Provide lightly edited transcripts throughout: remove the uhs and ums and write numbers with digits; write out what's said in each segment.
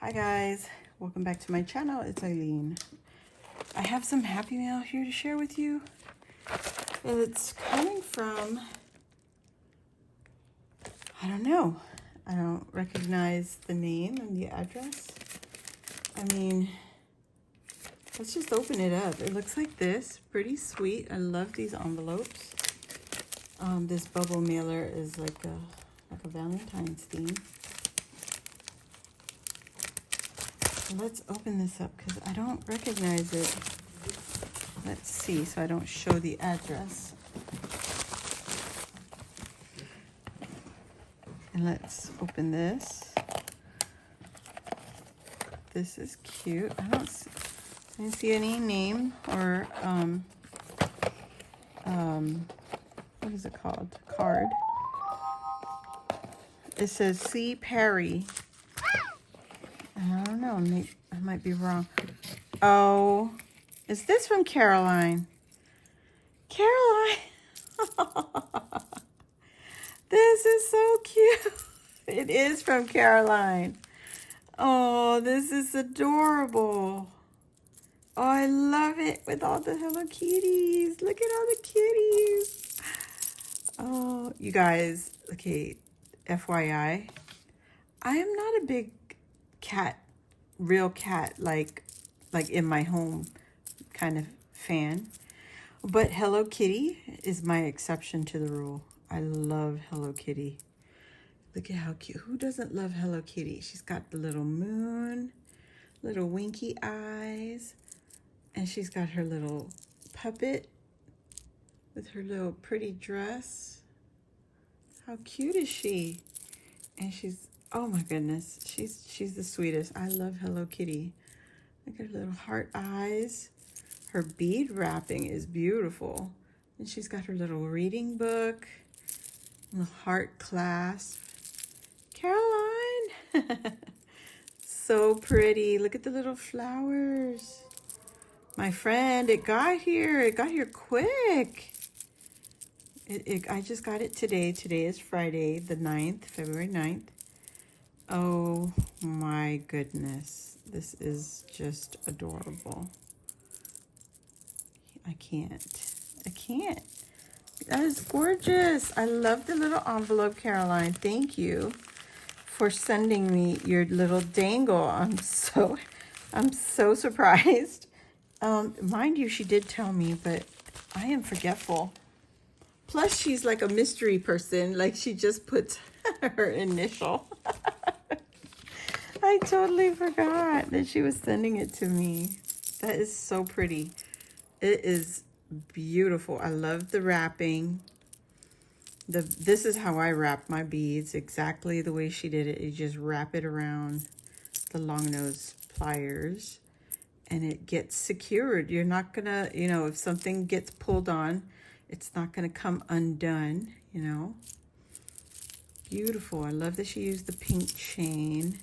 Hi guys, welcome back to my channel. It's Eileen. I have some happy mail here to share with you. And it's coming from, I don't know. I don't recognize the name and the address. I mean, let's just open it up. It looks like this, pretty sweet. I love these envelopes. This bubble mailer is like a Valentine's theme. So let's open this up because I don't recognize it. Let's see, so I don't show the address. And let's open this. This is cute. I didn't see any name or what is it called? Card. It says C. Perry. I don't know. I might be wrong. Oh, is this from Caroline? Caroline. This is so cute. It is from Caroline. Oh, this is adorable. Oh, I love it with all the Hello Kitties. Look at all the kitties. Oh, you guys, okay, FYI, I am not a big cat, real cat, like in my home kind of fan. But Hello Kitty is my exception to the rule. I love Hello Kitty. Look at how cute. Who doesn't love Hello Kitty? She's got the little moon, little winky eyes, and she's got her little puppet with her little pretty dress. How cute is she? And she's, oh my goodness, she's the sweetest. I love Hello Kitty. Look at her little heart eyes. Her bead wrapping is beautiful. And she's got her little reading book, the heart clasp. Caroline! So pretty. Look at the little flowers. My friend, it got here. It got here quick. I just got it today. Today is Friday, the 9th, February 9th. Oh my goodness. This is just adorable. I can't. That is gorgeous. I love the little envelope, Caroline. Thank you for sending me your little dangle. I'm so surprised. Mind you, she did tell me, but I am forgetful. Plus, she's like a mystery person. Like, she just puts her initial. I totally forgot that she was sending it to me. That is so pretty. It is beautiful. I love the wrapping. This is how I wrap my beads, exactly the way she did it. You just wrap it around the long nose pliers and it gets secured. You're not gonna, if something gets pulled on, it's not gonna come undone, Beautiful. I love that she used the pink chain.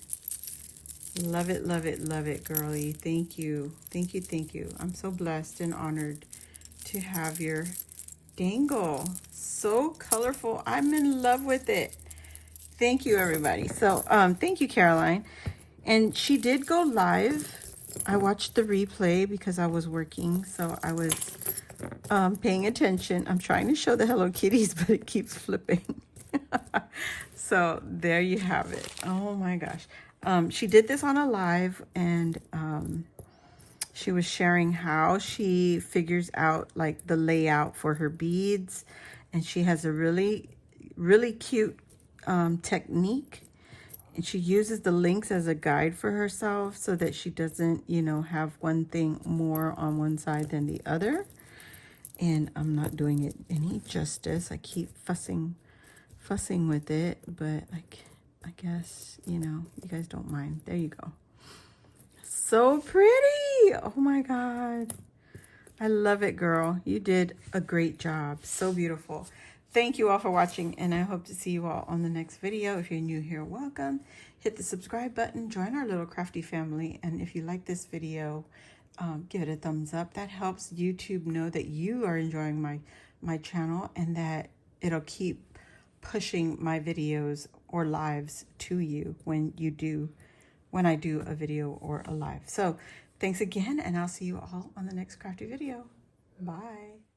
Love it, love it, love it, girly. Thank you. Thank you, thank you. I'm so blessed and honored to have your dangle. So colorful. I'm in love with it. Thank you, everybody. So thank you, Caroline. And she did go live. I watched the replay because I was working, so I was paying attention. I'm trying to show the Hello Kitties, but it keeps flipping. So there you have it. Oh my gosh. She did this on a live, and she was sharing how she figures out like the layout for her beads, and she has a really cute technique, and she uses the links as a guide for herself so that she doesn't have one thing more on one side than the other. And I'm not doing it any justice. I keep fussing with it, but I guess you guys don't mind. There you go. So pretty. Oh my god, I love it, girl. You did a great job. So beautiful. Thank you all for watching, and I hope to see you all on the next video. If you're new here, welcome. Hit the subscribe button, join our little crafty family, and if you like this video, give it a thumbs up. That helps YouTube know that you are enjoying my channel, and that it'll keep pushing my videos or lives to you when you do when I do a video or a live. So thanks again, and I'll see you all on the next crafty video. Bye.